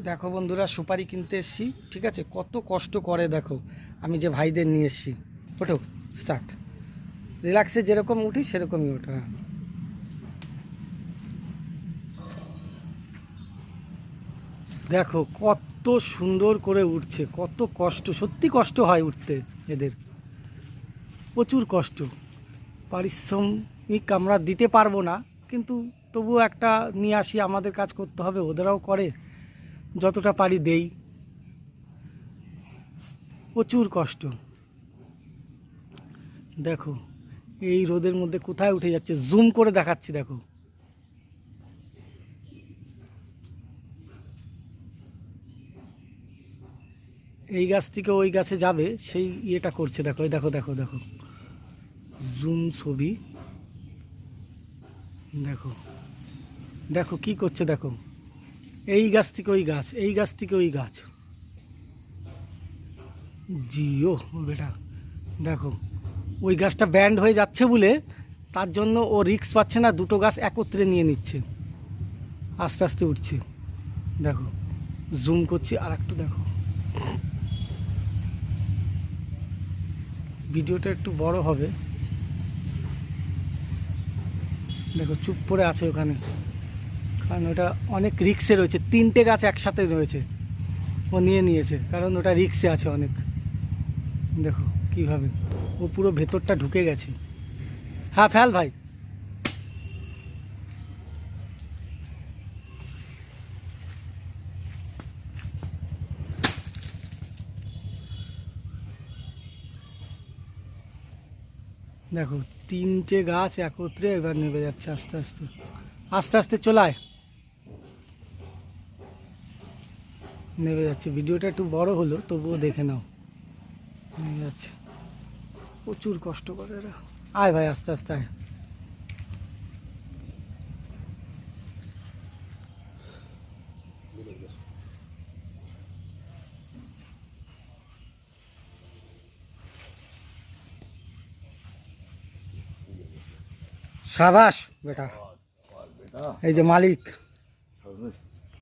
দেখো বন্ধুরা, সুপারি কিনতে এসছি, ঠিক আছে? কত কষ্ট করে দেখো, আমি যে ভাইদের নিয়ে এসছি। ওঠো, স্টার্ট। রিল্যাক্সে যেরকম উঠি সেরকমই ওঠো। হ্যাঁ, দেখো কত সুন্দর করে উঠছে, কত কষ্ট, সত্যি কষ্ট হয় উঠতে এদের, প্রচুর কষ্ট। পারিশ্রমিক আমরা দিতে পারবো না, কিন্তু তবুও একটা নিয়ে আসি, আমাদের কাজ করতে হবে, ওদেরাও করে, যতটা পারি দেই। প্রচুর কষ্ট। দেখো এই রোদের মধ্যে কোথায় উঠে যাচ্ছে, জুম করে দেখাচ্ছি। দেখো এই গাছ থেকে ওই গাছে যাবে, সেই ইয়েটা করছে। দেখো এই দেখো দেখো দেখো, জুম ছবি। দেখো দেখো কি করছে, দেখো এই গাছ থেকে ওই গাছ, এই গাছ থেকে ওই গাছ। জিও বেটা, দেখো ওই গাছটা ব্যান্ড হয়ে যাচ্ছে বলে, তার জন্য ও রিস্ক পাচ্ছে না, দুটো গাছ একত্রে নিয়ে নিচ্ছে, আস্তে আস্তে উঠছে। দেখো জুম করছি আর একটু, দেখো ভিডিওটা একটু বড় হবে। দেখো চুপ করে আছে ওখানে, কারণ ওটা অনেক রিক্সে রয়েছে, তিনটে গাছ একসাথে রয়েছে, ও নিয়ে নিয়েছে কারণ ওটা রিক্সে আছে অনেক। দেখো কিভাবে ও পুরো ভেতরটা ঢুকে গেছে। হ্যাঁ ফেল ভাই। দেখো তিনটে গাছ একত্রে এবার নেমে যাচ্ছে, আস্তে আস্তে আস্তে আস্তে চলায় নেমে যাচ্ছে। ভিডিওটা একটু বড় হলো, তবুও দেখে নাও, নেমে যাচ্ছে। প্রচুর কষ্ট করে এরা। আয় ভাই আস্তে আস্তে আয়। সাবাস বেটা, এই যে মালিক।